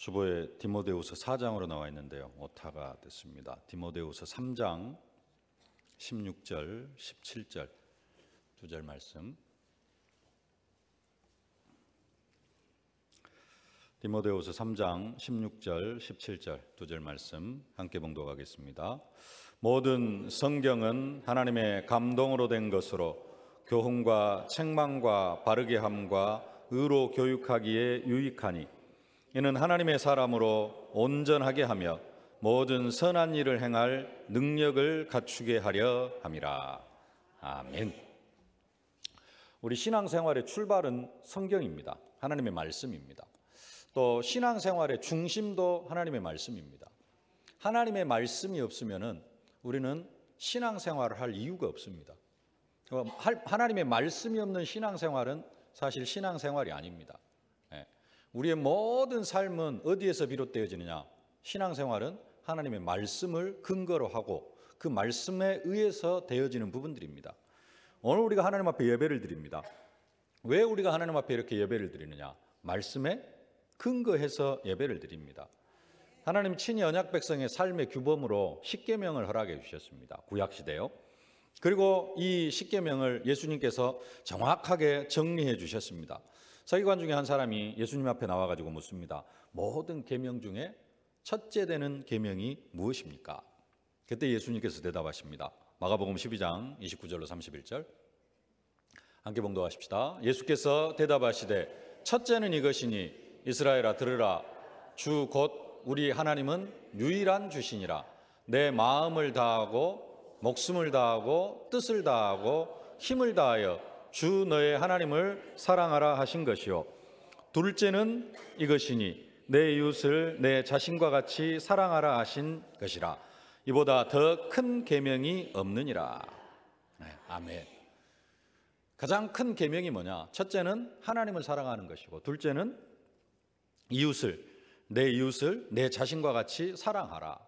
주보에 디모데후서 4장으로 나와 있는데요. 오타가 됐습니다. 디모데후서 3장 16절, 17절 두 절 말씀. 디모데후서 3장 16절, 17절 두 절 말씀 함께 봉독하겠습니다. 모든 성경은 하나님의 감동으로 된 것으로 교훈과 책망과 바르게 함과 의로 교육하기에 유익하니 이는 하나님의 사람으로 온전하게 하며 모든 선한 일을 행할 능력을 갖추게 하려 함이라. 아멘. 우리 신앙생활의 출발은 성경입니다. 하나님의 말씀입니다. 또 신앙생활의 중심도 하나님의 말씀입니다. 하나님의 말씀이 없으면은 우리는 신앙생활을 할 이유가 없습니다. 하나님의 말씀이 없는 신앙생활은 사실 신앙생활이 아닙니다. 우리의 모든 삶은 어디에서 비롯되어지느냐? 신앙생활은 하나님의 말씀을 근거로 하고 그 말씀에 의해서 되어지는 부분들입니다. 오늘 우리가 하나님 앞에 예배를 드립니다. 왜 우리가 하나님 앞에 이렇게 예배를 드리느냐? 말씀에 근거해서 예배를 드립니다. 하나님 친히 언약 백성의 삶의 규범으로 십계명을 허락해 주셨습니다. 구약 시대요. 그리고 이 십계명을 예수님께서 정확하게 정리해 주셨습니다. 서기관 중에 한 사람이 예수님 앞에 나와가지고 묻습니다. 모든 계명 중에 첫째 되는 계명이 무엇입니까? 그때 예수님께서 대답하십니다. 마가복음 12장 29절로 31절 함께 봉독하십시다. 예수께서 대답하시되 첫째는 이것이니 이스라엘아 들으라. 주 곧 우리 하나님은 유일한 주시니라. 내 마음을 다하고 목숨을 다하고 뜻을 다하고 힘을 다하여 주 너의 하나님을 사랑하라 하신 것이요. 둘째는 이것이니 내 이웃을 내 자신과 같이 사랑하라 하신 것이라. 이보다 더 큰 계명이 없느니라. 아멘. 가장 큰 계명이 뭐냐? 첫째는 하나님을 사랑하는 것이고, 둘째는 내 이웃을 내 자신과 같이 사랑하라.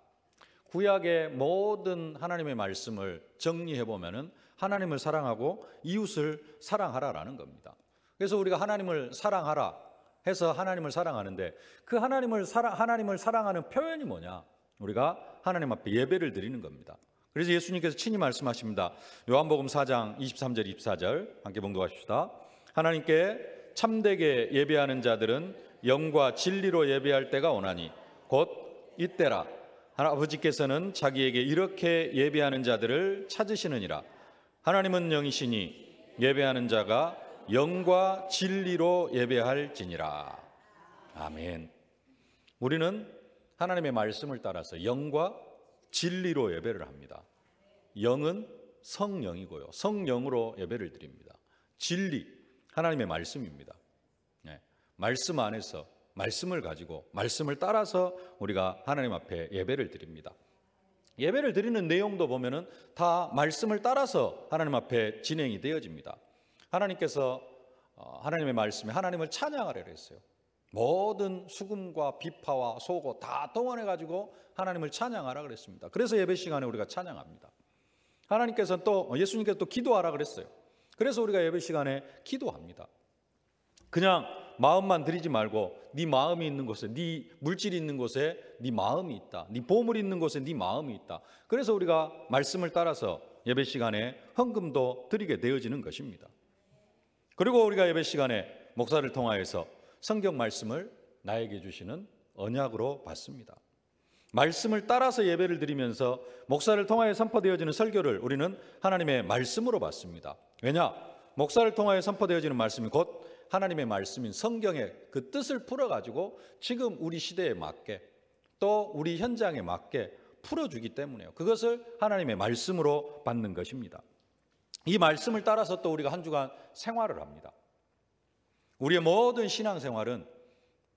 구약의 모든 하나님의 말씀을 정리해 보면은 하나님을 사랑하고 이웃을 사랑하라라는 겁니다. 그래서 우리가 하나님을 사랑하라 해서 하나님을 사랑하는데 그 하나님을 사랑하는 표현이 뭐냐? 우리가 하나님 앞에 예배를 드리는 겁니다. 그래서 예수님께서 친히 말씀하십니다. 요한복음 4장 23절 24절 함께 봉독하십시다. 하나님께 참되게 예배하는 자들은 영과 진리로 예배할 때가 오나니 곧 이때라. 아버지께서는 자기에게 이렇게 예배하는 자들을 찾으시느니라. 하나님은 영이시니 예배하는 자가 영과 진리로 예배할지니라. 아멘. 우리는 하나님의 말씀을 따라서 영과 진리로 예배를 합니다. 영은 성령이고요. 성령으로 예배를 드립니다. 진리, 하나님의 말씀입니다. 말씀 안에서 말씀을 가지고 말씀을 따라서 우리가 하나님 앞에 예배를 드립니다. 예배를 드리는 내용도 보면은 다 말씀을 따라서 하나님 앞에 진행이 되어집니다. 하나님께서 하나님의 말씀에 하나님을 찬양하라 그랬어요. 모든 수금과 비파와 소고 다 동원해 가지고 하나님을 찬양하라 그랬습니다. 그래서 예배 시간에 우리가 찬양합니다. 하나님께서 또 예수님께서 또 기도하라 그랬어요. 그래서 우리가 예배 시간에 기도합니다. 그냥 마음만 드리지 말고 네 마음이 있는 곳에, 네 물질이 있는 곳에 네 마음이 있다. 네 보물이 있는 곳에 네 마음이 있다. 그래서 우리가 말씀을 따라서 예배 시간에 헌금도 드리게 되어지는 것입니다. 그리고 우리가 예배 시간에 목사를 통하여서 성경 말씀을 나에게 주시는 언약으로 받습니다. 말씀을 따라서 예배를 드리면서 목사를 통하여 선포되어지는 설교를 우리는 하나님의 말씀으로 받습니다. 왜냐? 목사를 통하여 선포되어지는 말씀이 곧 하나님의 말씀인 성경의 그 뜻을 풀어가지고 지금 우리 시대에 맞게 또 우리 현장에 맞게 풀어주기 때문에요. 그것을 하나님의 말씀으로 받는 것입니다. 이 말씀을 따라서 또 우리가 한 주간 생활을 합니다. 우리의 모든 신앙생활은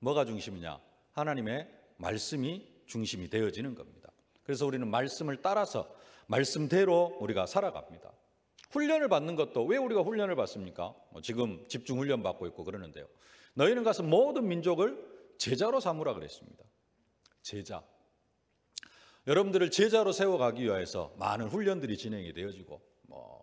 뭐가 중심이냐? 하나님의 말씀이 중심이 되어지는 겁니다. 그래서 우리는 말씀을 따라서 말씀대로 우리가 살아갑니다. 훈련을 받는 것도 왜 우리가 훈련을 받습니까? 지금 집중훈련 받고 있고 그러는데요. 너희는 가서 모든 민족을 제자로 삼으라 그랬습니다. 제자. 여러분들을 제자로 세워가기 위해서 많은 훈련들이 진행이 되어지고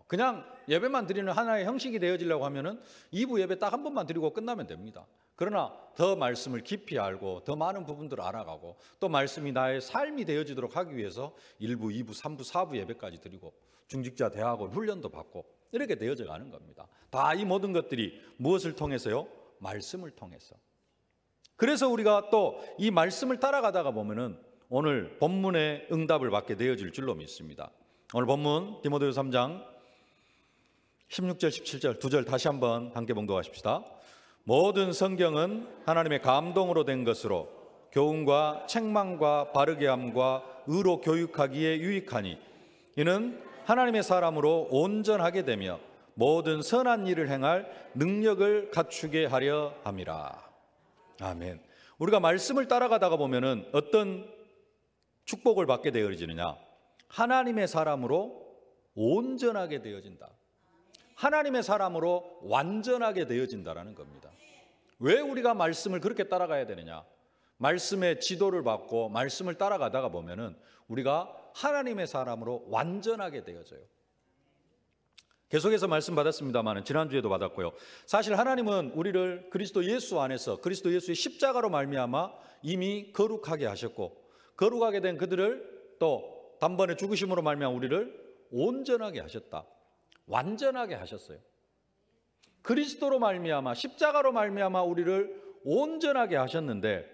그냥 예배만 드리는 하나의 형식이 되어지려고 하면은 2부 예배 딱 한 번만 드리고 끝나면 됩니다. 그러나 더 말씀을 깊이 알고 더 많은 부분들을 알아가고 또 말씀이 나의 삶이 되어지도록 하기 위해서 1부, 2부, 3부, 4부 예배까지 드리고 중직자 대학원 훈련도 받고 이렇게 되어져 가는 겁니다. 다 이 모든 것들이 무엇을 통해서요? 말씀을 통해서. 그래서 우리가 또 이 말씀을 따라가다가 보면은 오늘 본문의 응답을 받게 되어질 줄로 믿습니다. 오늘 본문 디모데후서 3장 16절 17절 두 절 다시 한번 함께 봉독하십시다. 모든 성경은 하나님의 감동으로 된 것으로 교훈과 책망과 바르게 함과 의로 교육하기에 유익하니 이는 하나님의 사람으로 온전하게 되며 모든 선한 일을 행할 능력을 갖추게 하려 함이라. 아멘. 우리가 말씀을 따라가다가 보면은 어떤 축복을 받게 되어지느냐? 하나님의 사람으로 온전하게 되어진다. 하나님의 사람으로 완전하게 되어진다라는 겁니다. 왜 우리가 말씀을 그렇게 따라가야 되느냐? 말씀의 지도를 받고 말씀을 따라가다가 보면은 우리가 하나님의 사람으로 완전하게 되어져요. 계속해서 말씀 받았습니다만 지난주에도 받았고요. 사실 하나님은 우리를 그리스도 예수 안에서 그리스도 예수의 십자가로 말미암아 이미 거룩하게 하셨고 거룩하게 된 그들을 또 단번에 죽으심으로 말미암아 우리를 온전하게 하셨다. 완전하게 하셨어요. 그리스도로 말미암아 십자가로 말미암아 우리를 온전하게 하셨는데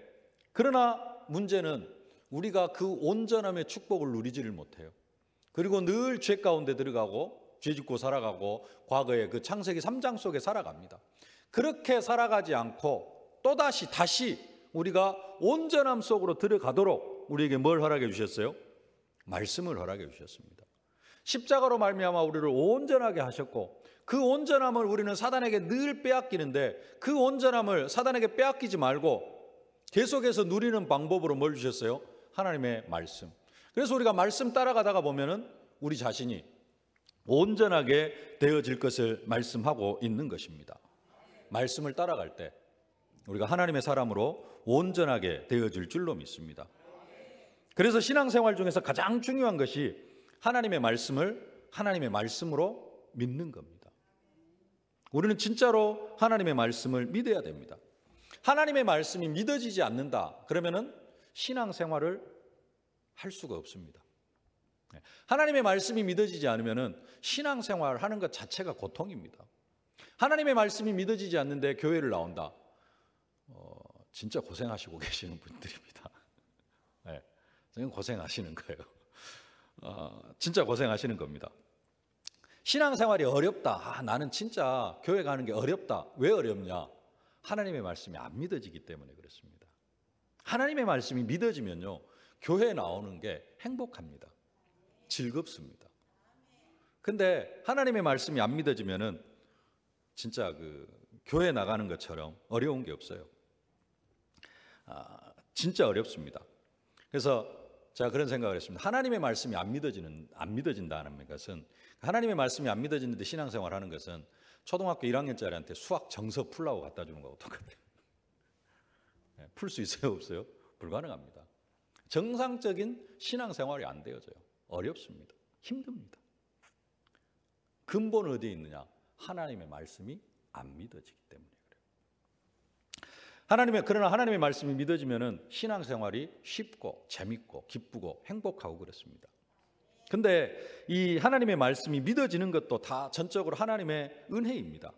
그러나 문제는 우리가 그 온전함의 축복을 누리지를 못해요. 그리고 늘 죄 가운데 들어가고 죄 짓고 살아가고 과거의 그 창세기 3장 속에 살아갑니다. 그렇게 살아가지 않고 다시 우리가 온전함 속으로 들어가도록 우리에게 뭘 허락해 주셨어요? 말씀을 허락해 주셨습니다. 십자가로 말미암아 우리를 온전하게 하셨고 그 온전함을 우리는 사단에게 늘 빼앗기는데 그 온전함을 사단에게 빼앗기지 말고 계속해서 누리는 방법으로 뭘 주셨어요? 하나님의 말씀. 그래서 우리가 말씀 따라가다가 보면은 우리 자신이 온전하게 되어질 것을 말씀하고 있는 것입니다. 말씀을 따라갈 때 우리가 하나님의 사람으로 온전하게 되어질 줄로 믿습니다. 그래서 신앙생활 중에서 가장 중요한 것이 하나님의 말씀을 하나님의 말씀으로 믿는 겁니다. 우리는 진짜로 하나님의 말씀을 믿어야 됩니다. 하나님의 말씀이 믿어지지 않는다. 그러면은 신앙생활을 할 수가 없습니다. 하나님의 말씀이 믿어지지 않으면은 신앙생활 하는 것 자체가 고통입니다. 하나님의 말씀이 믿어지지 않는데 교회를 나온다. 진짜 고생하시고 계시는 분들입니다. 네, 고생하시는 거예요. 진짜 고생하시는 겁니다. 신앙생활이 어렵다. 나는 진짜 교회 가는 게 어렵다. 왜 어렵냐? 하나님의 말씀이 안 믿어지기 때문에 그렇습니다. 하나님의 말씀이 믿어지면요, 교회에 나오는 게 행복합니다. 즐겁습니다. 근데 하나님의 말씀이 안 믿어지면은 진짜 그 교회 나가는 것처럼 어려운 게 없어요. 진짜 어렵습니다. 그래서 제가 그런 생각을 했습니다. 하나님의 말씀이 안 믿어진다는 것은, 하나님의 말씀이 안 믿어지는데 신앙생활 하는 것은 초등학교 1학년짜리한테 수학 정서 풀라고 갖다 주는 거하고 똑같아요. 풀 수 있어요, 없어요? 불가능합니다. 정상적인 신앙생활이 안 되어져요. 어렵습니다. 힘듭니다. 근본은 어디에 있느냐? 하나님의 말씀이 안 믿어지기 때문에 그래요. 그러나 하나님의 말씀이 믿어지면은 신앙생활이 쉽고 재밌고 기쁘고 행복하고 그렇습니다. 근데 이 하나님의 말씀이 믿어지는 것도 다 전적으로 하나님의 은혜입니다.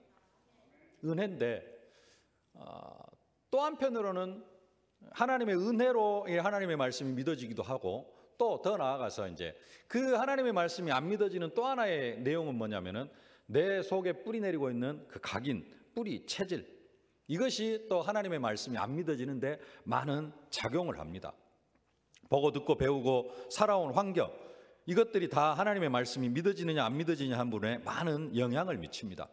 은혜인데 또 한편으로는 하나님의 은혜로 하나님의 말씀이 믿어지기도 하고 또 더 나아가서 이제 그 하나님의 말씀이 안 믿어지는 또 하나의 내용은 뭐냐면은 내 속에 뿌리 내리고 있는 그 각인, 뿌리, 체질, 이것이 또 하나님의 말씀이 안 믿어지는데 많은 작용을 합니다. 보고 듣고 배우고 살아온 환경, 이것들이 다 하나님의 말씀이 믿어지느냐 안 믿어지느냐 한 분에 많은 영향을 미칩니다.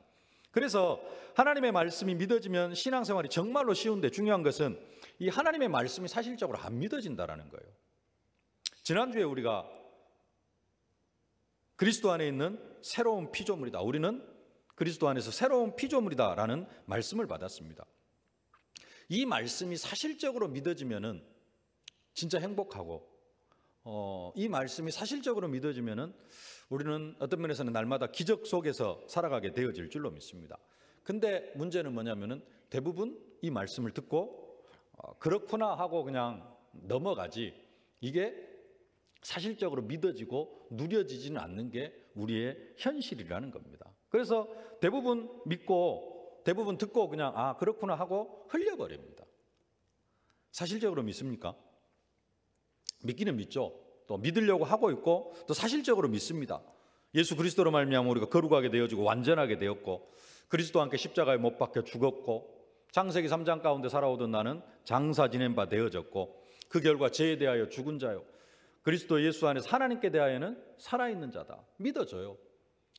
그래서 하나님의 말씀이 믿어지면 신앙생활이 정말로 쉬운데 중요한 것은 이 하나님의 말씀이 사실적으로 안 믿어진다라는 거예요. 지난주에 우리가 그리스도 안에 있는 새로운 피조물이다. 우리는 그리스도 안에서 새로운 피조물이다라는 말씀을 받았습니다. 이 말씀이 사실적으로 믿어지면은 진짜 행복하고 이 말씀이 사실적으로 믿어지면은 우리는 어떤 면에서는 날마다 기적 속에서 살아가게 되어질 줄로 믿습니다. 근데 문제는 뭐냐면은 대부분 이 말씀을 듣고 그렇구나 하고 그냥 넘어가지, 이게 사실적으로 믿어지고 누려지지는 않는 게 우리의 현실이라는 겁니다. 그래서 대부분 믿고 대부분 듣고 그냥 그렇구나 하고 흘려버립니다. 사실적으로 믿습니까? 믿기는 믿죠. 또 믿으려고 하고 있고 또 사실적으로 믿습니다. 예수 그리스도로 말미암아 우리가 거룩하게 되어지고 완전하게 되었고 그리스도와 함께 십자가에 못 박혀 죽었고 창세기 3장 가운데 살아오던 나는 장사 지낸 바 되어졌고 그 결과 죄에 대하여 죽은 자요 그리스도 예수 안에서 하나님께 대하여는 살아있는 자다. 믿어져요.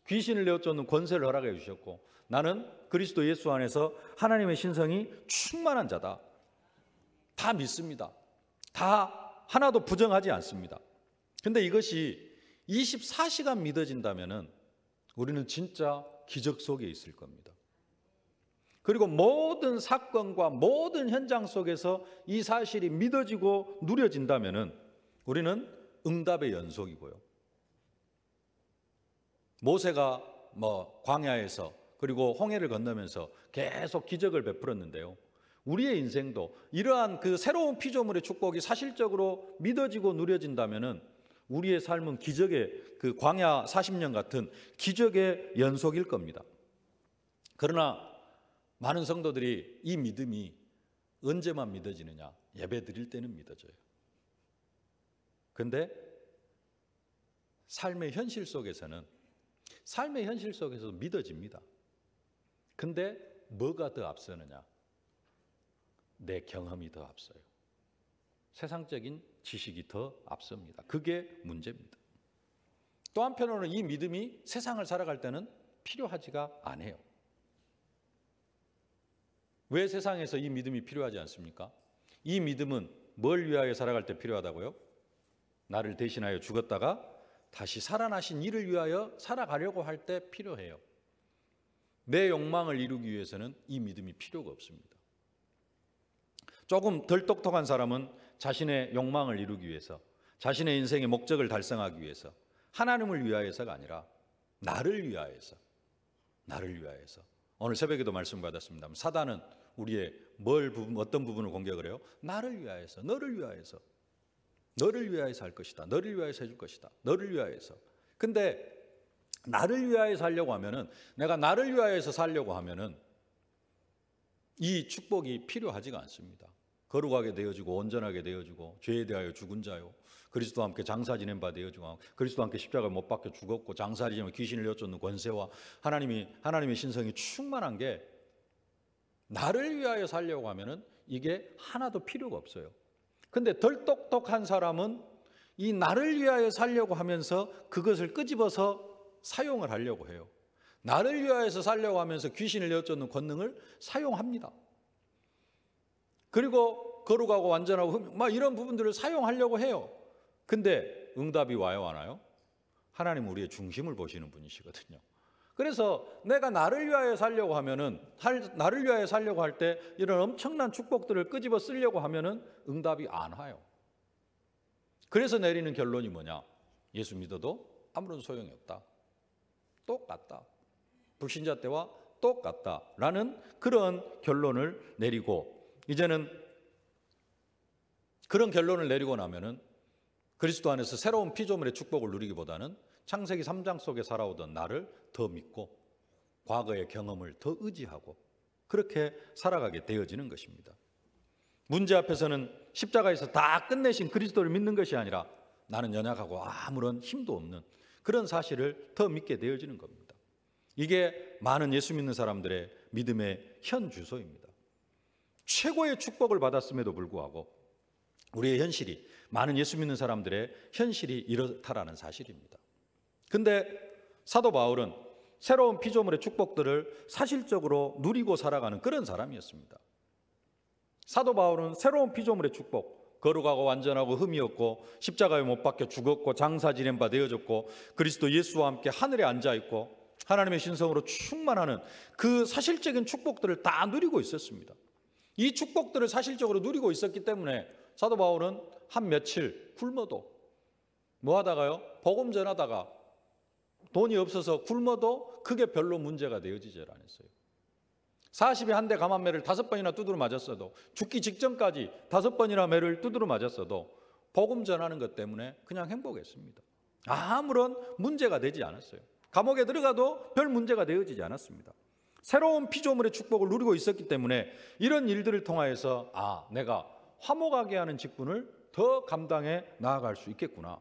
귀신을 내어쫓는 권세를 허락해 주셨고 나는 그리스도 예수 안에서 하나님의 신성이 충만한 자다. 다 믿습니다. 다 하나도 부정하지 않습니다. 근데 이것이 24시간 믿어진다면은 우리는 진짜 기적 속에 있을 겁니다. 그리고 모든 사건과 모든 현장 속에서 이 사실이 믿어지고 누려진다면은 우리는 응답의 연속이고요. 모세가 광야에서 그리고 홍해를 건너면서 계속 기적을 베풀었는데요. 우리의 인생도 이러한 그 새로운 피조물의 축복이 사실적으로 믿어지고 누려진다면은 우리의 삶은 기적의 그 광야 40년 같은 기적의 연속일 겁니다. 그러나 많은 성도들이 이 믿음이 언제만 믿어지느냐? 예배 드릴 때는 믿어져요. 근데 삶의 현실 속에서도 믿어집니다. 근데 뭐가 더 앞서느냐? 내 경험이 더 앞서요. 세상적인 지식이 더 앞섭니다. 그게 문제입니다. 또 한편으로는 이 믿음이 세상을 살아갈 때는 필요하지가 않아요. 왜 세상에서 이 믿음이 필요하지 않습니까? 이 믿음은 뭘 위하여 살아갈 때 필요하다고요? 나를 대신하여 죽었다가 다시 살아나신 이를 위하여 살아가려고 할 때 필요해요. 내 욕망을 이루기 위해서는 이 믿음이 필요가 없습니다. 조금 덜 똑똑한 사람은 자신의 욕망을 이루기 위해서, 자신의 인생의 목적을 달성하기 위해서 하나님을 위하여서가 아니라 나를 위하여서 오늘 새벽에도 말씀 받았습니다. 사단은 우리의 어떤 부분을 공격을 해요? 나를 위하여서, 너를 위하여서 할 것이다. 너를 위하여서 해줄 것이다. 너를 위하여서. 근데 나를 위하여서 하려고 하면은, 내가 나를 위하여서 살려고 하면은 이 축복이 필요하지가 않습니다. 거룩하게 되어지고 온전하게 되어지고 죄에 대하여 죽은 자요 그리스도와 함께 장사 지낸 바 되어지고 그리스도와 함께 십자가에 못 박혀 죽었고 장사를 지내며 귀신을 내어쫓는 권세와 하나님의 신성이 충만한 게 나를 위하여 살려고 하면은 이게 하나도 필요가 없어요. 근데 덜 똑똑한 사람은 이 나를 위하여 살려고 하면서 그것을 끄집어서 사용을 하려고 해요. 나를 위하여서 살려고 하면서 귀신을 내어쫓는 권능을 사용합니다. 그리고 거룩하고 완전하고 막 이런 부분들을 사용하려고 해요. 근데 응답이 와요, 안 와요? 하나님은 우리의 중심을 보시는 분이시거든요. 그래서 내가 나를 위하여 살려고 하면은, 나를 위하여 살려고 할 때 이런 엄청난 축복들을 끄집어 쓰려고 하면은 응답이 안 와요. 그래서 내리는 결론이 뭐냐? 예수 믿어도 아무런 소용이 없다. 똑같다. 불신자 때와 똑같다라는 그런 결론을 내리고, 이제는 그런 결론을 내리고 나면은 그리스도 안에서 새로운 피조물의 축복을 누리기보다는 창세기 3장 속에 살아오던 나를 더 믿고 과거의 경험을 더 의지하고 그렇게 살아가게 되어지는 것입니다. 문제 앞에서는 십자가에서 다 끝내신 그리스도를 믿는 것이 아니라 나는 연약하고 아무런 힘도 없는 그런 사실을 더 믿게 되어지는 겁니다. 이게 많은 예수 믿는 사람들의 믿음의 현 주소입니다. 최고의 축복을 받았음에도 불구하고 우리의 현실이, 많은 예수 믿는 사람들의 현실이 이렇다라는 사실입니다. 근데 사도 바울은 새로운 피조물의 축복들을 사실적으로 누리고 살아가는 그런 사람이었습니다. 사도 바울은 새로운 피조물의 축복, 거룩하고 완전하고 흠이 없고 십자가에 못 박혀 죽었고 장사 지낸 바 되어졌고 그리스도 예수와 함께 하늘에 앉아 있고 하나님의 신성으로 충만하는 그 사실적인 축복들을 다 누리고 있었습니다. 이 축복들을 사실적으로 누리고 있었기 때문에 사도 바울은 한 며칠 굶어도 뭐 하다가요? 복음 전하다가 돈이 없어서 굶어도 그게 별로 문제가 되어지질 않았어요. 40에 한 대 감한매를 5번이나 두드려 맞았어도, 죽기 직전까지 5번이나 매를 두드려 맞았어도 복음 전하는 것 때문에 그냥 행복했습니다. 아무런 문제가 되지 않았어요. 감옥에 들어가도 별 문제가 되어지지 않았습니다. 새로운 피조물의 축복을 누리고 있었기 때문에 이런 일들을 통하여서 내가 화목하게 하는 직분을 더 감당해 나아갈 수 있겠구나.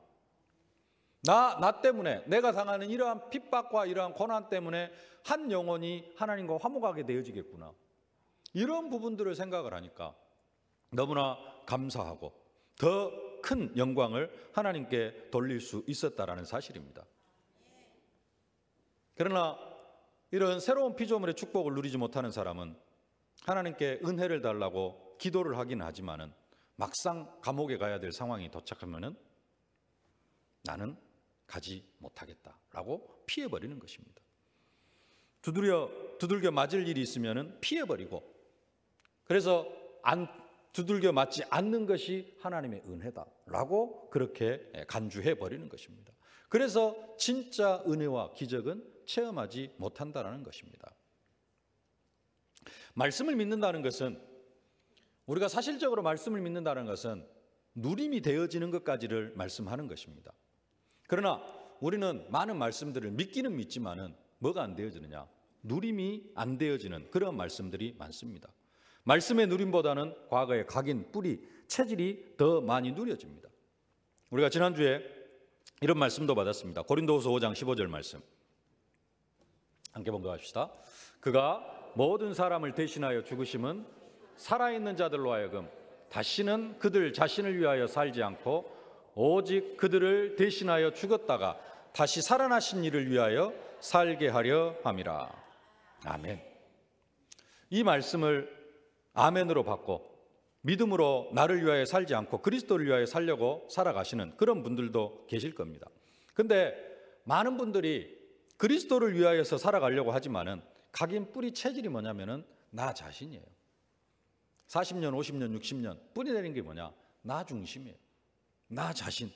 나 때문에, 내가 당하는 이러한 핍박과 이러한 고난 때문에 한 영혼이 하나님과 화목하게 되어지겠구나. 이런 부분들을 생각을 하니까 너무나 감사하고 더 큰 영광을 하나님께 돌릴 수 있었다라는 사실입니다. 그러나 이런 새로운 피조물의 축복을 누리지 못하는 사람은 하나님께 은혜를 달라고 기도를 하긴 하지만은 막상 감옥에 가야 될 상황이 도착하면은 나는 가지 못하겠다라고 피해버리는 것입니다. 두들겨 맞을 일이 있으면은 피해버리고, 그래서 두들겨 맞지 않는 것이 하나님의 은혜다라고 그렇게 간주해 버리는 것입니다. 그래서 진짜 은혜와 기적은 체험하지 못한다라는 것입니다. 말씀을 믿는다는 것은, 우리가 사실적으로 말씀을 믿는다는 것은 누림이 되어지는 것까지를 말씀하는 것입니다. 그러나 우리는 많은 말씀들을 믿기는 믿지만은 뭐가 안 되어지느냐? 누림이 안 되어지는 그런 말씀들이 많습니다. 말씀의 누림보다는 과거의 각인, 뿌리, 체질이 더 많이 누려집니다. 우리가 지난주에 이런 말씀도 받았습니다. 고린도후서 5장 15절 말씀 함께 봉독합시다. 그가 모든 사람을 대신하여 죽으심은 살아있는 자들로 하여금 다시는 그들 자신을 위하여 살지 않고 오직 그들을 대신하여 죽었다가 다시 살아나신 이를 위하여 살게 하려 함이라. 아멘. 이 말씀을 아멘으로 받고 믿음으로 나를 위하여 살지 않고 그리스도를 위하여 살려고 살아가시는 그런 분들도 계실 겁니다. 근데 많은 분들이 그리스도를 위하여서 살아가려고 하지만은 각인 뿌리 체질이 뭐냐면은 나 자신이에요. 40년, 50년, 60년 뿌리 내린 게 뭐냐? 나 중심이에요. 나 자신.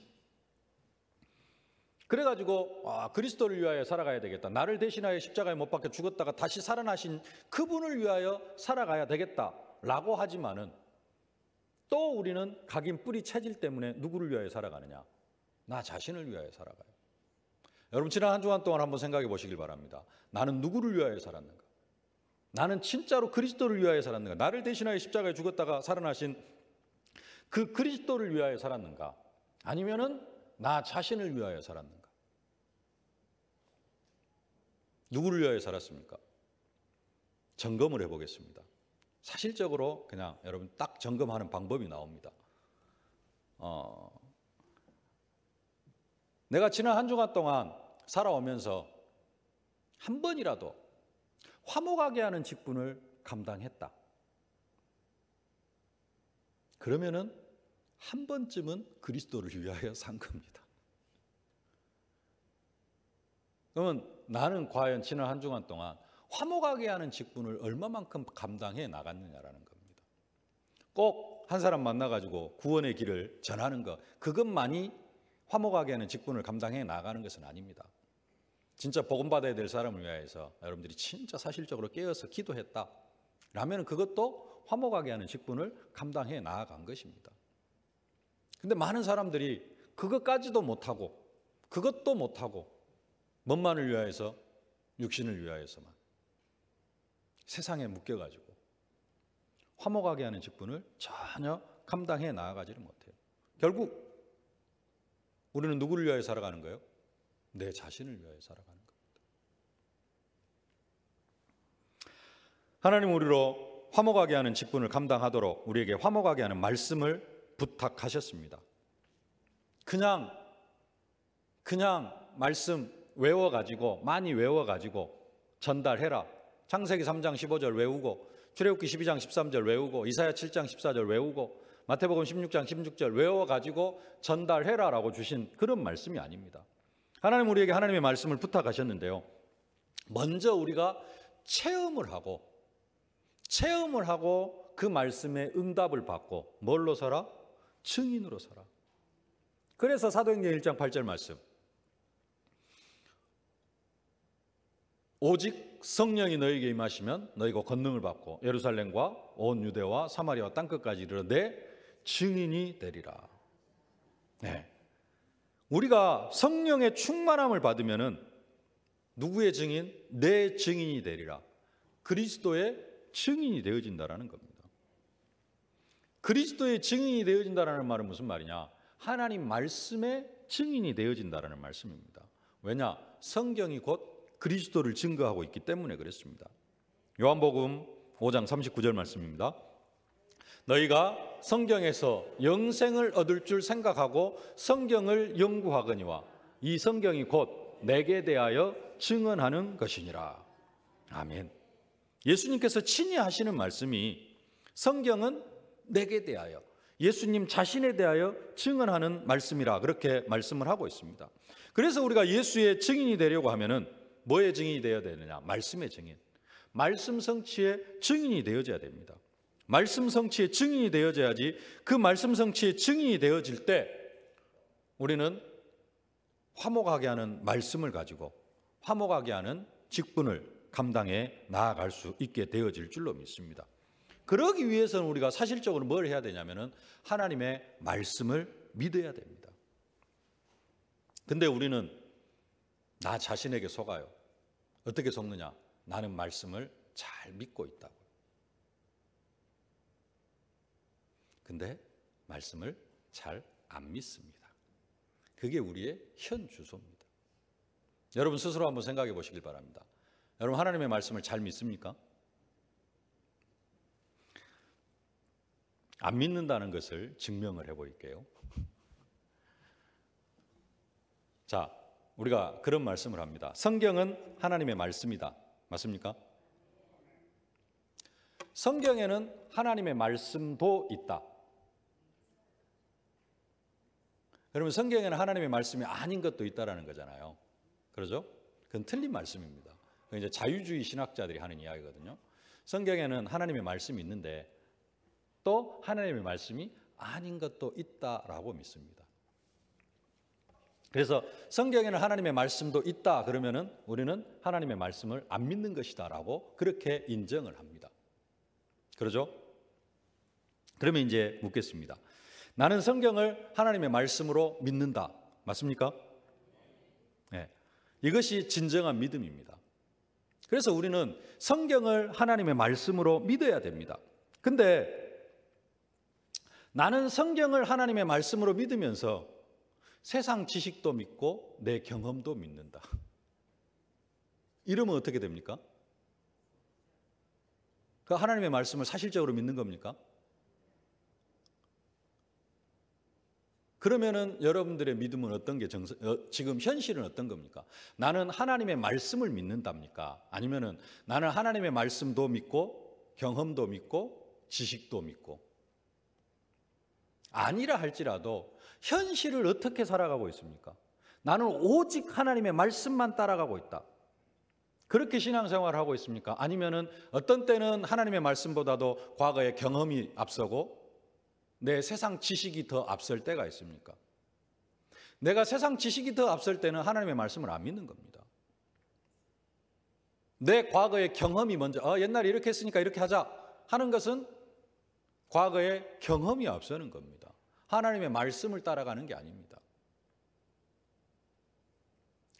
그래가지고 그리스도를 위하여 살아가야 되겠다. 나를 대신하여 십자가에 못 박혀 죽었다가 다시 살아나신 그분을 위하여 살아가야 되겠다라고 하지만은 또 우리는 각인 뿌리 체질 때문에 누구를 위하여 살아가느냐? 나 자신을 위하여 살아가요. 여러분 지난 한 주간 동안 한번 생각해 보시길 바랍니다. 나는 누구를 위하여 살았는가? 나는 진짜로 그리스도를 위하여 살았는가? 나를 대신하여 십자가에 죽었다가 살아나신 그 그리스도를 위하여 살았는가? 아니면은 나 자신을 위하여 살았는가? 누구를 위하여 살았습니까? 점검을 해보겠습니다. 사실적으로 그냥 여러분 딱 점검하는 방법이 나옵니다. 내가 지난 한 주간 동안 살아오면서 한 번이라도 화목하게 하는 직분을 감당했다. 그러면은 한 번쯤은 그리스도를 위하여 산 겁니다. 그러면 나는 과연 지난 한 주간 동안 화목하게 하는 직분을 얼마만큼 감당해 나갔느냐라는 겁니다. 꼭 한 사람 만나가지고 구원의 길을 전하는 것, 그것만이 화목하게 하는 직분을 감당해 나가는 것은 아닙니다. 진짜 복음 받아야 될 사람을 위하여서 여러분들이 진짜 사실적으로 깨어서 기도했다 라면 그것도 화목하게 하는 직분을 감당해 나아간 것입니다. 근데 많은 사람들이 그것까지도 못하고 그것도 못하고 뭔만을 위하여서? 육신을 위하여서만 세상에 묶여가지고 화목하게 하는 직분을 전혀 감당해 나아가지를 못해요. 결국 우리는 누구를 위하여 살아가는 거예요? 내 자신을 위하여 살아가는 겁니다. 하나님 우리로 화목하게 하는 직분을 감당하도록 우리에게 화목하게 하는 말씀을 부탁하셨습니다. 그냥 말씀 외워가지고 많이 외워가지고 전달해라. 창세기 3장 15절 외우고 출애굽기 12장 13절 외우고 이사야 7장 14절 외우고 마태복음 16장 16절 외워가지고 전달해라라고 주신 그런 말씀이 아닙니다. 하나님 우리에게 하나님의 말씀을 부탁하셨는데요. 먼저 우리가 체험을 하고 그 말씀에 응답을 받고 뭘로 살아? 증인으로 살아. 그래서 사도행전 1장 8절 말씀, 오직 성령이 너희에게 임하시면 너희가 권능을 받고 예루살렘과 온 유대와 사마리아와 땅끝까지 이르러 내 증인이 되리라. 네. 우리가 성령의 충만함을 받으면은 누구의 증인? 내 증인이 되리라. 그리스도의 증인이 되어진다라는 겁니다. 그리스도의 증인이 되어진다라는 말은 무슨 말이냐? 하나님 말씀의 증인이 되어진다라는 말씀입니다. 왜냐? 성경이 곧 그리스도를 증거하고 있기 때문에 그렇습니다. 요한복음 5장 39절 말씀입니다. 너희가 성경에서 영생을 얻을 줄 생각하고 성경을 연구하거니와 이 성경이 곧 내게 대하여 증언하는 것이니라. 아멘. 예수님께서 친히 하시는 말씀이 성경은 내게 대하여, 예수님 자신에 대하여 증언하는 말씀이라 그렇게 말씀을 하고 있습니다. 그래서 우리가 예수의 증인이 되려고 하면은 뭐의 증인이 되어야 되느냐? 말씀의 증인. 말씀 성취의 증인이 되어져야 됩니다. 말씀 성취의 증인이 되어져야지, 그 말씀 성취의 증인이 되어질 때 우리는 화목하게 하는 말씀을 가지고 화목하게 하는 직분을 감당해 나아갈 수 있게 되어질 줄로 믿습니다. 그러기 위해서는 우리가 사실적으로 뭘 해야 되냐면은 하나님의 말씀을 믿어야 됩니다. 근데 우리는 나 자신에게 속아요. 어떻게 속느냐? 나는 말씀을 잘 믿고 있다고. 근데 말씀을 잘 안 믿습니다. 그게 우리의 현 주소입니다. 여러분 스스로 한번 생각해 보시길 바랍니다. 여러분 하나님의 말씀을 잘 믿습니까? 안 믿는다는 것을 증명을 해볼게요. 자, 우리가 그런 말씀을 합니다. 성경은 하나님의 말씀이다. 맞습니까? 성경에는 하나님의 말씀도 있다. 그러면 성경에는 하나님의 말씀이 아닌 것도 있다라는 거잖아요. 그러죠? 그건 틀린 말씀입니다. 그건 이제 자유주의 신학자들이 하는 이야기거든요. 성경에는 하나님의 말씀이 있는데 또 하나님의 말씀이 아닌 것도 있다라고 믿습니다. 그래서 성경에는 하나님의 말씀도 있다 그러면은 우리는 하나님의 말씀을 안 믿는 것이다라고 그렇게 인정을 합니다. 그러죠? 그러면 이제 묻겠습니다. 나는 성경을 하나님의 말씀으로 믿는다. 맞습니까? 네. 이것이 진정한 믿음입니다. 그래서 우리는 성경을 하나님의 말씀으로 믿어야 됩니다. 근데 나는 성경을 하나님의 말씀으로 믿으면서 세상 지식도 믿고 내 경험도 믿는다. 이러면 어떻게 됩니까? 그 하나님의 말씀을 사실적으로 믿는 겁니까? 그러면은 여러분들의 믿음은 어떤 게 지금 현실은 어떤 겁니까? 나는 하나님의 말씀을 믿는답니까? 아니면은 나는 하나님의 말씀도 믿고 경험도 믿고 지식도 믿고 아니라 할지라도 현실을 어떻게 살아가고 있습니까? 나는 오직 하나님의 말씀만 따라가고 있다. 그렇게 신앙생활을 하고 있습니까? 아니면은 어떤 때는 하나님의 말씀보다도 과거의 경험이 앞서고 내 세상 지식이 더 앞설 때가 있습니까? 내가 세상 지식이 더 앞설 때는 하나님의 말씀을 안 믿는 겁니다. 내 과거의 경험이 먼저 옛날에 이렇게 했으니까 이렇게 하자 하는 것은 과거의 경험이 앞서는 겁니다. 하나님의 말씀을 따라가는 게 아닙니다.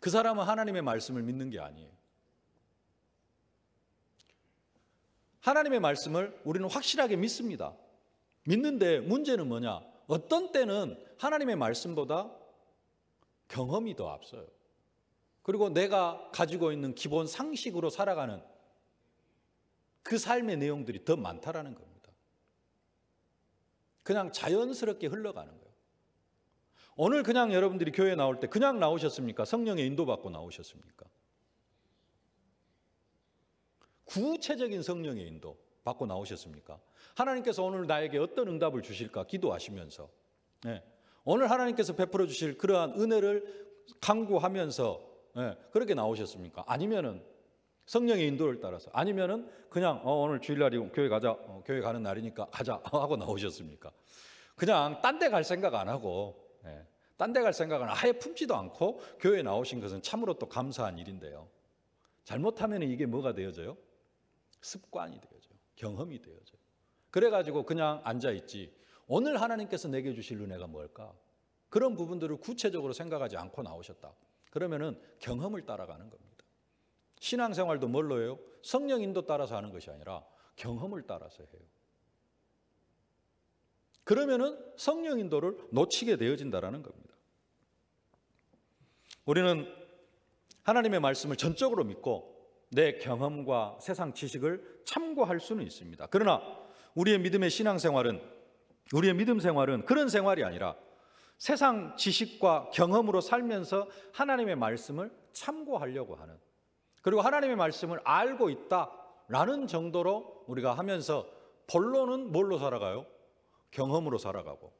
그 사람은 하나님의 말씀을 믿는 게 아니에요. 하나님의 말씀을 우리는 확실하게 믿습니다. 믿는데 문제는 뭐냐? 어떤 때는 하나님의 말씀보다 경험이 더 앞서요. 그리고 내가 가지고 있는 기본 상식으로 살아가는 그 삶의 내용들이 더 많다라는 겁니다. 그냥 자연스럽게 흘러가는 거예요. 오늘 그냥 여러분들이 교회에 나올 때 그냥 나오셨습니까? 성령의 인도받고 나오셨습니까? 구체적인 성령의 인도 받고 나오셨습니까? 하나님께서 오늘 나에게 어떤 응답을 주실까 기도하시면서 오늘 하나님께서 베풀어 주실 그러한 은혜를 간구하면서 그렇게 나오셨습니까? 아니면은 성령의 인도를 따라서 아니면은 그냥 오늘 주일날이고 교회 가자 교회 가는 날이니까 가자 하고 나오셨습니까? 그냥 딴 데 갈 생각 안 하고 딴 데 갈 생각은 아예 품지도 않고 교회에 나오신 것은 참으로 또 감사한 일인데요. 잘못하면 이게 뭐가 되어져요? 습관이 되어져요. 경험이 되어져요. 그래가지고 그냥 앉아있지. 오늘 하나님께서 내게 주실 은혜가 뭘까? 그런 부분들을 구체적으로 생각하지 않고 나오셨다. 그러면은 경험을 따라가는 겁니다. 신앙생활도 뭘로 해요? 성령 인도 따라서 하는 것이 아니라 경험을 따라서 해요. 그러면은 성령 인도를 놓치게 되어진다라는 겁니다. 우리는 하나님의 말씀을 전적으로 믿고 내 경험과 세상 지식을 참고할 수는 있습니다. 그러나 우리의 믿음의 신앙생활은, 우리의 믿음 생활은 그런 생활이 아니라 세상 지식과 경험으로 살면서 하나님의 말씀을 참고하려고 하는, 그리고 하나님의 말씀을 알고 있다라는 정도로 우리가 하면서 본론은 뭘로 살아가요? 경험으로 살아가고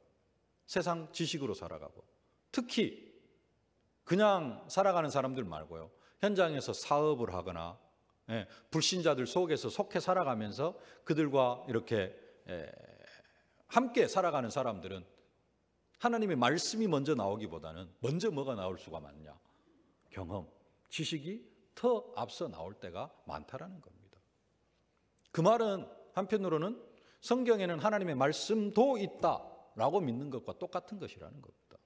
세상 지식으로 살아가고, 특히 그냥 살아가는 사람들 말고요, 현장에서 사업을 하거나 불신자들 속에서 속해 살아가면서 그들과 이렇게 함께 살아가는 사람들은 하나님의 말씀이 먼저 나오기보다는 먼저 뭐가 나올 수가 많냐? 경험, 지식이 더 앞서 나올 때가 많다라는 겁니다. 그 말은 한편으로는 성경에는 하나님의 말씀도 있다라고 믿는 것과 똑같은 것이라는 겁니다.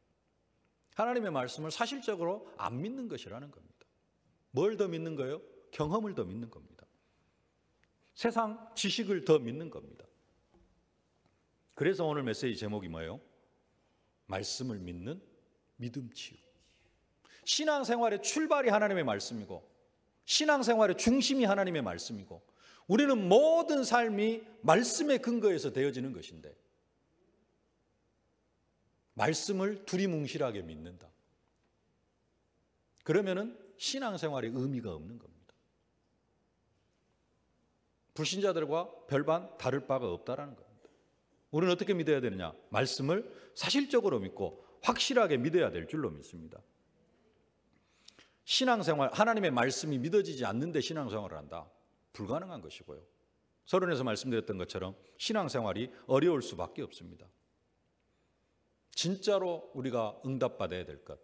하나님의 말씀을 사실적으로 안 믿는 것이라는 겁니다. 뭘 더 믿는 거예요? 경험을 더 믿는 겁니다. 세상 지식을 더 믿는 겁니다. 그래서 오늘 메시지 제목이 뭐예요? 말씀을 믿는 믿음 치유. 신앙생활의 출발이 하나님의 말씀이고 신앙생활의 중심이 하나님의 말씀이고 우리는 모든 삶이 말씀의 근거에서 되어지는 것인데 말씀을 두리뭉실하게 믿는다. 그러면은 신앙생활에 의미가 없는 겁니다. 불신자들과 별반 다를 바가 없다라는 겁니다. 우리는 어떻게 믿어야 되느냐? 말씀을 사실적으로 믿고 확실하게 믿어야 될 줄로 믿습니다. 신앙생활, 하나님의 말씀이 믿어지지 않는데 신앙생활을 한다? 불가능한 것이고요. 서론에서 말씀드렸던 것처럼 신앙생활이 어려울 수밖에 없습니다. 진짜로 우리가 응답받아야 될 것,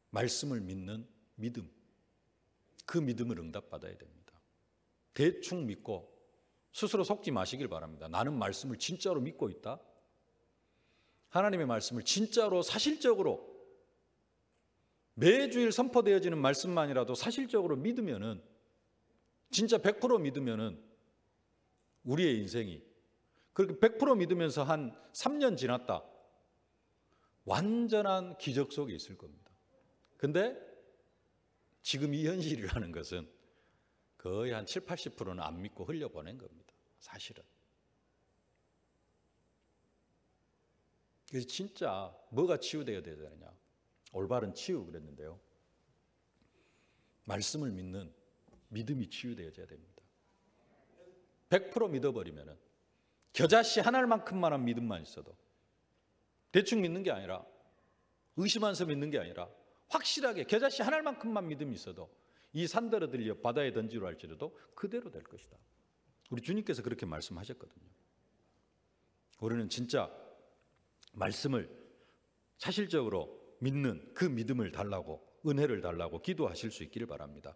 말씀을 믿는 믿음, 그 믿음을 응답받아야 됩니다. 대충 믿고 스스로 속지 마시길 바랍니다. 나는 말씀을 진짜로 믿고 있다? 하나님의 말씀을 진짜로 사실적으로 매주일 선포되어지는 말씀만이라도 사실적으로 믿으면은, 진짜 100% 믿으면은 우리의 인생이 그렇게 100% 믿으면서 한 3년 지났다, 완전한 기적 속에 있을 겁니다. 근데 지금 이 현실이라는 것은 거의 한 7, 80%는 안 믿고 흘려보낸 겁니다. 사실은. 그래서 진짜 뭐가 치유되어야 되느냐? 올바른 치유 그랬는데요. 말씀을 믿는 믿음이 치유되어야 됩니다. 100% 믿어버리면은 겨자씨 한 알만큼만한 믿음만 있어도, 대충 믿는 게 아니라 의심하면서 믿는 게 아니라 확실하게 겨자씨 한 알만큼만 믿음이 있어도 이 산더러 들려 바다에 던지려 할지라도 그대로 될 것이다. 우리 주님께서 그렇게 말씀하셨거든요. 우리는 진짜 말씀을 사실적으로 믿는 그 믿음을 달라고, 은혜를 달라고 기도하실 수 있기를 바랍니다.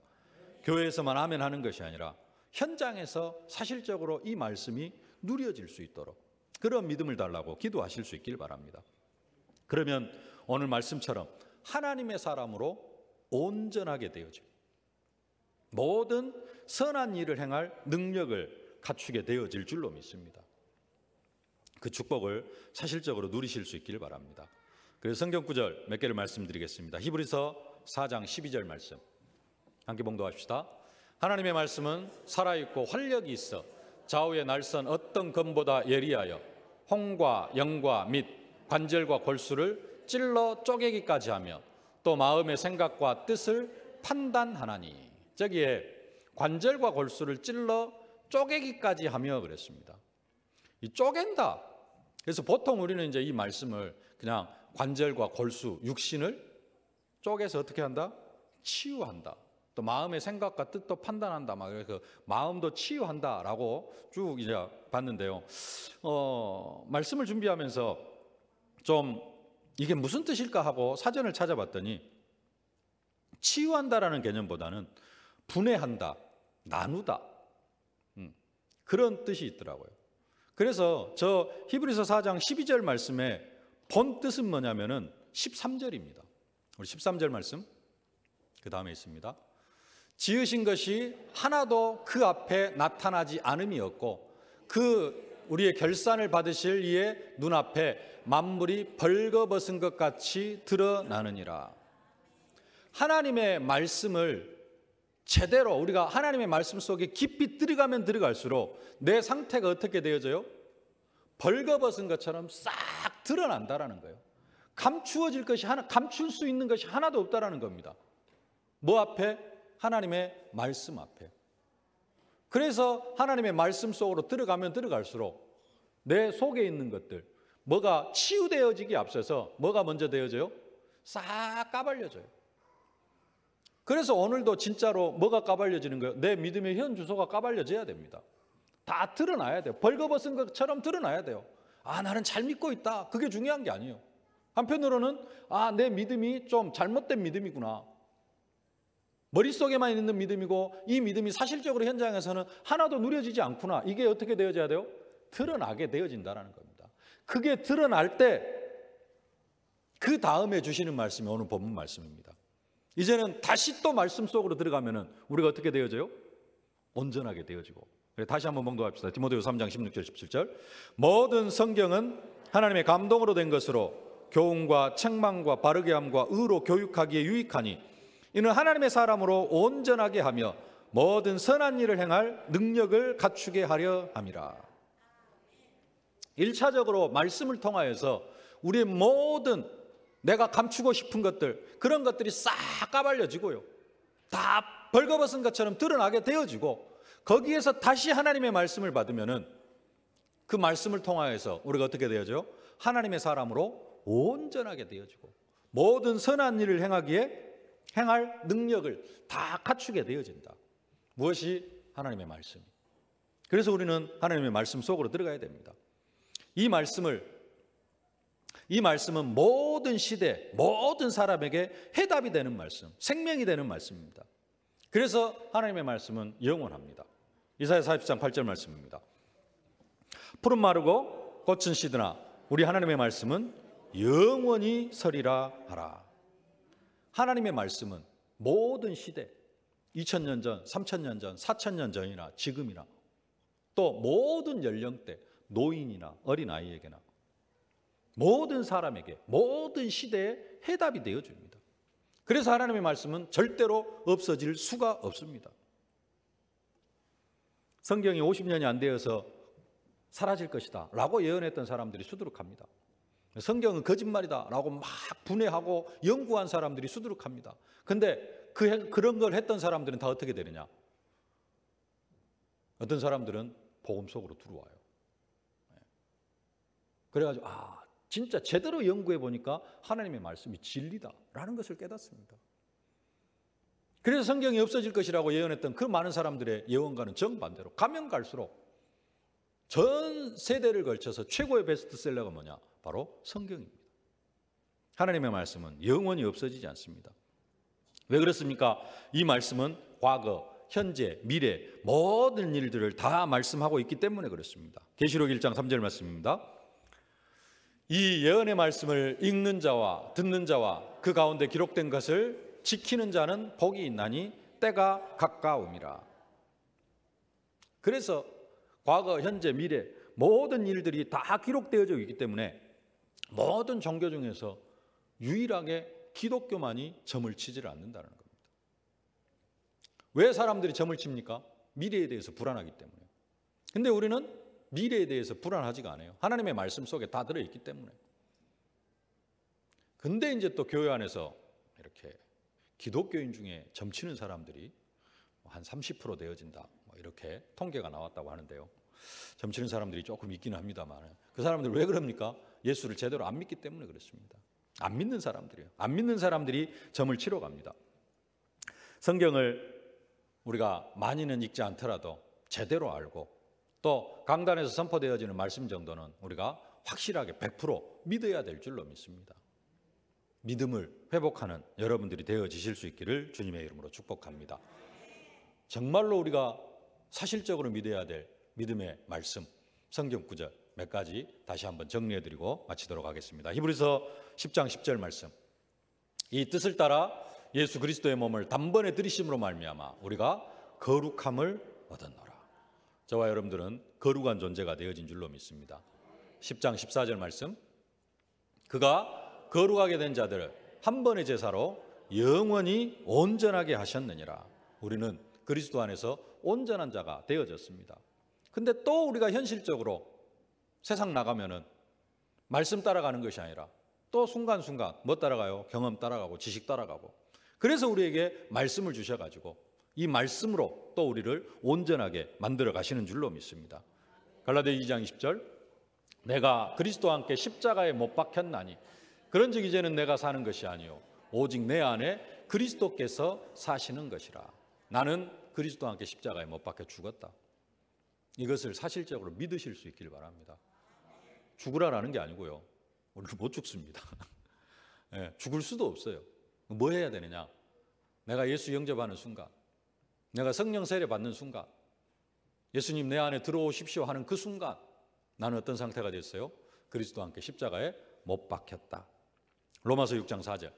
교회에서만 아멘 하는 것이 아니라 현장에서 사실적으로 이 말씀이 누려질 수 있도록 그런 믿음을 달라고 기도하실 수 있기를 바랍니다. 그러면 오늘 말씀처럼 하나님의 사람으로 온전하게 되어지고 모든 선한 일을 행할 능력을 갖추게 되어질 줄로 믿습니다. 그 축복을 사실적으로 누리실 수 있기를 바랍니다. 그래서 성경 구절 몇 개를 말씀드리겠습니다. 히브리서 4장 12절 말씀 함께 봉독합시다. 하나님의 말씀은 살아있고 활력이 있어 좌우의 날선 어떤 검보다 예리하여 홍과 영과 및 관절과 골수를 찔러 쪼개기까지 하며 또 마음의 생각과 뜻을 판단하나니. 저기에 관절과 골수를 찔러 쪼개기까지 하며 그랬습니다. 이 쪼갠다. 그래서 보통 우리는 이제 이 말씀을 그냥 관절과 골수, 육신을 쪼개서 어떻게 한다? 치유한다. 또 마음의 생각과 뜻도 판단한다. 막 그래서 마음도 치유한다라고 쭉 이제 봤는데요. 말씀을 준비하면서 좀 이게 무슨 뜻일까 하고 사전을 찾아봤더니 치유한다라는 개념보다는 분해한다, 나누다, 그런 뜻이 있더라고요. 그래서 저 히브리서 4장 12절 말씀에 본 뜻은 뭐냐면은 13절입니다. 우리 13절 말씀 그 다음에 있습니다. 지으신 것이 하나도 그 앞에 나타나지 않음이 없고 그 우리의 결산을 받으실 이의 눈앞에 만물이 벌거벗은 것 같이 드러나느니라. 하나님의 말씀을 제대로 우리가 하나님의 말씀 속에 깊이 들어가면 들어갈수록 내 상태가 어떻게 되어져요? 벌거벗은 것처럼 싹 드러난다라는 거예요. 감추어질 것이 감출 수 있는 것이 하나도 없다라는 겁니다. 뭐 앞에? 하나님의 말씀 앞에. 그래서 하나님의 말씀 속으로 들어가면 들어갈수록 내 속에 있는 것들, 뭐가 치유되어지기 앞서서 뭐가 먼저 되어져요? 싹 까발려져요. 그래서 오늘도 진짜로 뭐가 까발려지는 거예요? 내 믿음의 현 주소가 까발려져야 됩니다. 다 드러나야 돼요. 벌거벗은 것처럼 드러나야 돼요. 아, 나는 잘 믿고 있다. 그게 중요한 게 아니에요. 한편으로는 아, 내 믿음이 좀 잘못된 믿음이구나. 머릿속에만 있는 믿음이고 이 믿음이 사실적으로 현장에서는 하나도 누려지지 않구나. 이게 어떻게 되어져야 돼요? 드러나게 되어진다는 겁니다. 그게 드러날 때 그 다음에 주시는 말씀이 오늘 본문 말씀입니다. 이제는 다시 또 말씀 속으로 들어가면은 우리가 어떻게 되어져요? 온전하게 되어지고. 다시 한번 봉독합시다. 디모데후서 3장 16절 17절. 모든 성경은 하나님의 감동으로 된 것으로 교훈과 책망과 바르게 함과 의로 교육하기에 유익하니 이는 하나님의 사람으로 온전하게 하며 모든 선한 일을 행할 능력을 갖추게 하려 함이라. 1차적으로 말씀을 통하여서 우리의 모든 내가 감추고 싶은 것들, 그런 것들이 싹 까발려지고요, 다 벌거벗은 것처럼 드러나게 되어지고, 거기에서 다시 하나님의 말씀을 받으면은 그 말씀을 통하여서 우리가 어떻게 되어져요? 하나님의 사람으로 온전하게 되어지고 모든 선한 일을 행할 능력을 다 갖추게 되어진다. 무엇이? 하나님의 말씀. 그래서 우리는 하나님의 말씀 속으로 들어가야 됩니다. 이 말씀은 모든 시대, 모든 사람에게 해답이 되는 말씀, 생명이 되는 말씀입니다. 그래서 하나님의 말씀은 영원합니다. 이사야 40장 8절 말씀입니다. 푸른 마르고 꽃은 시드나 우리 하나님의 말씀은 영원히 서리라 하라. 하나님의 말씀은 모든 시대, 2000년 전, 3000년 전, 4000년 전이나 지금이나 또 모든 연령대, 노인이나 어린아이에게나 모든 사람에게, 모든 시대에 해답이 되어줍니다. 그래서 하나님의 말씀은 절대로 없어질 수가 없습니다. 성경이 50년이 안 되어서 사라질 것이다 라고 예언했던 사람들이 수두룩합니다. 성경은 거짓말이다 라고 막 분해하고 연구한 사람들이 수두룩합니다. 근데 그런 걸 했던 사람들은 다 어떻게 되느냐? 어떤 사람들은 복음 속으로 들어와요. 그래가지고 진짜 제대로 연구해 보니까 하나님의 말씀이 진리다라는 것을 깨닫습니다. 그래서 성경이 없어질 것이라고 예언했던 그 많은 사람들의 예언과는 정반대로 가면 갈수록 전 세대를 걸쳐서 최고의 베스트셀러가 뭐냐? 바로 성경입니다. 하나님의 말씀은 영원히 없어지지 않습니다. 왜 그렇습니까? 이 말씀은 과거, 현재, 미래 모든 일들을 다 말씀하고 있기 때문에 그렇습니다. 계시록 1장 3절 말씀입니다. 이 예언의 말씀을 읽는 자와 듣는 자와 그 가운데 기록된 것을 지키는 자는 복이 있나니 때가 가까움이라. 그래서 과거, 현재, 미래 모든 일들이 다 기록되어져 있기 때문에 모든 종교 중에서 유일하게 기독교만이 점을 치지를 않는다는 겁니다. 왜 사람들이 점을 칩니까? 미래에 대해서 불안하기 때문에. 근데 우리는 미래에 대해서 불안하지가 않아요. 하나님의 말씀 속에 다 들어있기 때문에. 근데 이제 또 교회 안에서 이렇게 기독교인 중에 점치는 사람들이 한 30% 되어진다, 이렇게 통계가 나왔다고 하는데요. 점치는 사람들이 조금 있기는 합니다만 그 사람들 왜 그럽니까? 예수를 제대로 안 믿기 때문에 그렇습니다. 안 믿는 사람들이에요. 안 믿는 사람들이 점을 치러 갑니다. 성경을 우리가 많이는 읽지 않더라도 제대로 알고 또 강단에서 선포되어지는 말씀 정도는 우리가 확실하게 100% 믿어야 될 줄로 믿습니다. 믿음을 회복하는 여러분들이 되어지실 수 있기를 주님의 이름으로 축복합니다. 정말로 우리가 사실적으로 믿어야 될 믿음의 말씀, 성경 구절 몇 가지 다시 한번 정리해드리고 마치도록 하겠습니다. 히브리서 10장 10절 말씀. 이 뜻을 따라 예수 그리스도의 몸을 단번에 들이심으로 말미암아 우리가 거룩함을 얻었노라. 저와 여러분들은 거룩한 존재가 되어진 줄로 믿습니다. 10장 14절 말씀. 그가 거룩하게 된 자들을 한 번의 제사로 영원히 온전하게 하셨느니라. 우리는 그리스도 안에서 온전한 자가 되어졌습니다. 근데 또 우리가 현실적으로 세상 나가면은 말씀 따라가는 것이 아니라 또 순간순간 뭐 따라가요? 경험 따라가고 지식 따라가고. 그래서 우리에게 말씀을 주셔가지고 이 말씀으로 또 우리를 온전하게 만들어 가시는 줄로 믿습니다. 갈라디아 2장 20절. 내가 그리스도와 함께 십자가에 못 박혔나니 그런즉 이제는 내가 사는 것이 아니요 오직 내 안에 그리스도께서 사시는 것이라. 나는 그리스도와 함께 십자가에 못 박혀 죽었다. 이것을 사실적으로 믿으실 수 있기를 바랍니다. 죽으라라는 게 아니고요. 우리는 못 죽습니다. 네, 죽을 수도 없어요. 뭐 해야 되느냐? 내가 예수 영접하는 순간, 내가 성령 세례 받는 순간, 예수님 내 안에 들어오십시오 하는 그 순간 나는 어떤 상태가 됐어요? 그리스도와 함께 십자가에 못 박혔다. 로마서 6장 4절.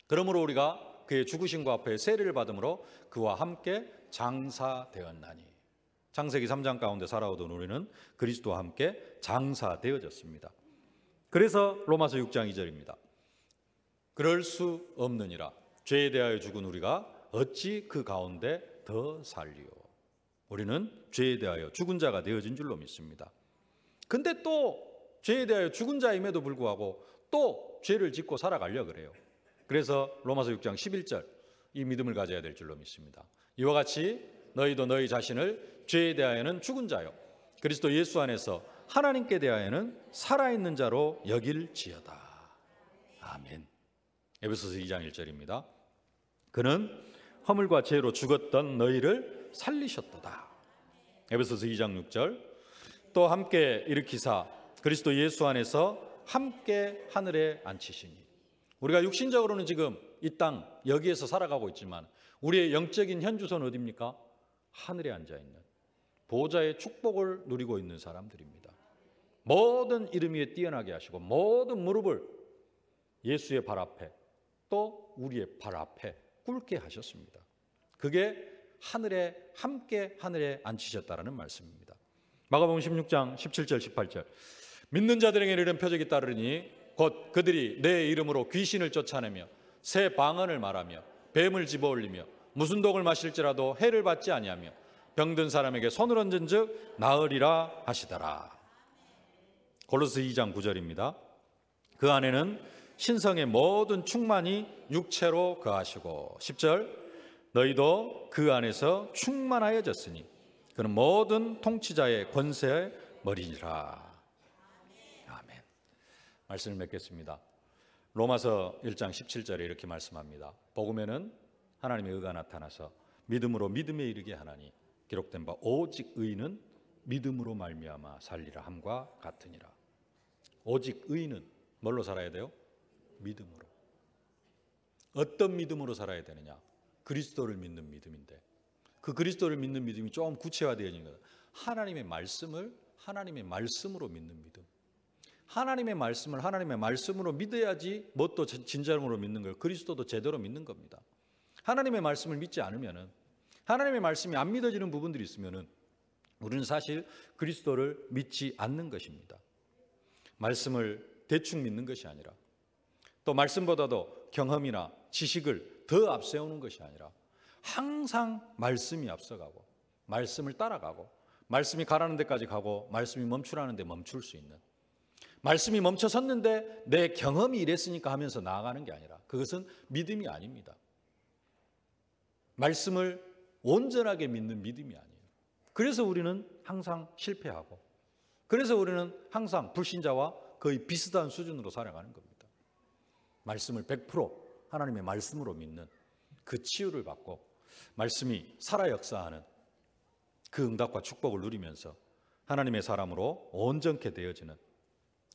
그러므로 우리가 그의 죽으심과 합해 세례를 받음으로 그와 함께 장사되었나니. 창세기 3장 가운데 살아오던 우리는 그리스도와 함께 장사되어졌습니다. 그래서 로마서 6장 2절입니다. 그럴 수 없느니라. 죄에 대하여 죽은 우리가 어찌 그 가운데 더 살리요. 우리는 죄에 대하여 죽은 자가 되어진 줄로 믿습니다. 근데 또 죄에 대하여 죽은 자임에도 불구하고 또 죄를 짓고 살아가려고 그래요. 그래서 로마서 6장 11절 이 믿음을 가져야 될 줄로 믿습니다. 이와 같이 너희도 너희 자신을 죄에 대하여는 죽은 자요 그리스도 예수 안에서 하나님께 대하여는 살아있는 자로 여길지어다. 아멘. 에베소서 2장 1절입니다. 그는 허물과 죄로 죽었던 너희를 살리셨도다. 에베소서 2장 6절. 또 함께 일으키사 그리스도 예수 안에서 함께 하늘에 앉히시니. 우리가 육신적으로는 지금 이 땅 여기에서 살아가고 있지만 우리의 영적인 현주소는 어디입니까? 하늘에 앉아있는 보좌의 축복을 누리고 있는 사람들입니다. 모든 이름 위에 뛰어나게 하시고 모든 무릎을 예수의 발 앞에 또 우리의 발 앞에 꿇게 하셨습니다. 그게 하늘에 함께 하늘에 앉히셨다라는 말씀입니다. 마가복음 16장 17절 18절. 믿는 자들에게 이런 표적이 따르니 곧 그들이 내 이름으로 귀신을 쫓아내며 새 방언을 말하며 뱀을 집어올리며 무슨 독을 마실지라도 해를 받지 아니하며 병든 사람에게 손을 얹은즉 나으리라 하시더라. 골로새 2장 9절입니다. 그 안에는 신성의 모든 충만이 육체로 거하시고 10절. 너희도 그 안에서 충만하여졌으니 그는 모든 통치자의 권세의 머리니라. 아멘. 말씀을 맺겠습니다. 로마서 1장 17절에 이렇게 말씀합니다. 복음에는 하나님의 의가 나타나서 믿음으로 믿음에 이르게 하나니 기록된 바 오직 의인은 믿음으로 말미암아 살리라 함과 같으니라. 오직 의인은 뭘로 살아야 돼요? 믿음으로. 어떤 믿음으로 살아야 되느냐? 그리스도를 믿는 믿음인데 그 그리스도를 믿는 믿음이 좀 구체화되어진 거다. 하나님의 말씀을 하나님의 말씀으로 믿는 믿음. 하나님의 말씀을 하나님의 말씀으로 믿어야지 뭣도 진정으로 믿는 걸 그리스도도 제대로 믿는 겁니다. 하나님의 말씀을 믿지 않으면은 하나님의 말씀이 안 믿어지는 부분들이 있으면은 우리는 사실 그리스도를 믿지 않는 것입니다. 말씀을 대충 믿는 것이 아니라 또 말씀보다도 경험이나 지식을 더 앞세우는 것이 아니라 항상 말씀이 앞서가고 말씀을 따라가고 말씀이 가라는 데까지 가고 말씀이 멈추라는 데 멈출 수 있는 말씀이 멈춰섰는데 내 경험이 이랬으니까 하면서 나아가는 게 아니라 그것은 믿음이 아닙니다. 말씀을 온전하게 믿는 믿음이 아니에요. 그래서 우리는 항상 실패하고 그래서 우리는 항상 불신자와 거의 비슷한 수준으로 살아가는 겁니다. 말씀을 100% 하나님의 말씀으로 믿는 그 치유를 받고 말씀이 살아 역사하는 그 응답과 축복을 누리면서 하나님의 사람으로 온전케 되어지는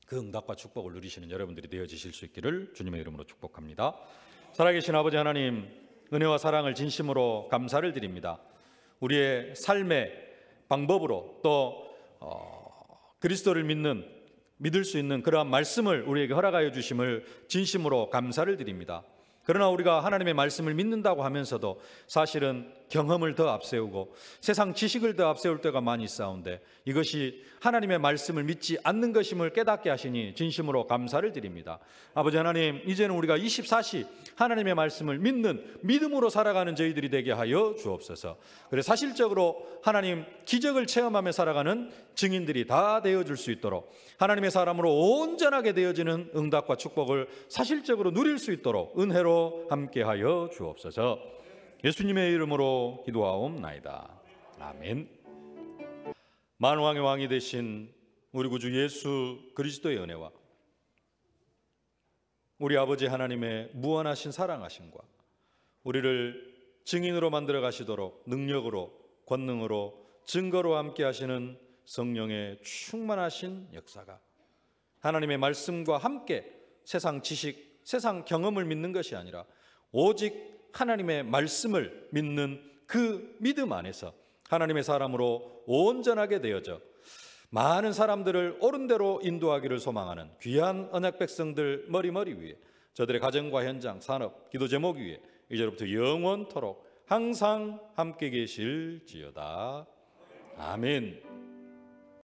그 응답과 축복을 누리시는 여러분들이 되어지실 수 있기를 주님의 이름으로 축복합니다. 살아계신 아버지 하나님, 은혜와 사랑을 진심으로 감사를 드립니다. 우리의 삶의 방법으로 또 그리스도를 믿을 수 있는 그러한 말씀을 우리에게 허락하여 주심을 진심으로 감사를 드립니다. 그러나 우리가 하나님의 말씀을 믿는다고 하면서도 사실은 경험을 더 앞세우고 세상 지식을 더 앞세울 때가 많이 있사온데 이것이 하나님의 말씀을 믿지 않는 것임을 깨닫게 하시니 진심으로 감사를 드립니다. 아버지 하나님, 이제는 우리가 24시 하나님의 말씀을 믿는 믿음으로 살아가는 저희들이 되게 하여 주옵소서. 그래서 사실적으로 하나님 기적을 체험하며 살아가는 증인들이 다 되어줄 수 있도록 하나님의 사람으로 온전하게 되어지는 응답과 축복을 사실적으로 누릴 수 있도록 은혜로 함께하여 주옵소서. 예수님의 이름으로 기도하옵나이다. 아멘. 만왕의 왕이 되신 우리 구주 예수 그리스도의 은혜와 우리 아버지 하나님의 무한하신 사랑하심과 우리를 증인으로 만들어 가시도록 능력으로 권능으로 증거로 함께 하시는 성령의 충만하신 역사가 하나님의 말씀과 함께 세상 지식, 세상 경험을 믿는 것이 아니라 오직 하나님의 말씀을 믿는 그 믿음 안에서 하나님의 사람으로 온전하게 되어져 많은 사람들을 옳은 대로 인도하기를 소망하는 귀한 언약 백성들 머리머리 위에 저들의 가정과 현장, 산업, 기도 제목 위에 이제로부터 영원토록 항상 함께 계실지어다. 아멘.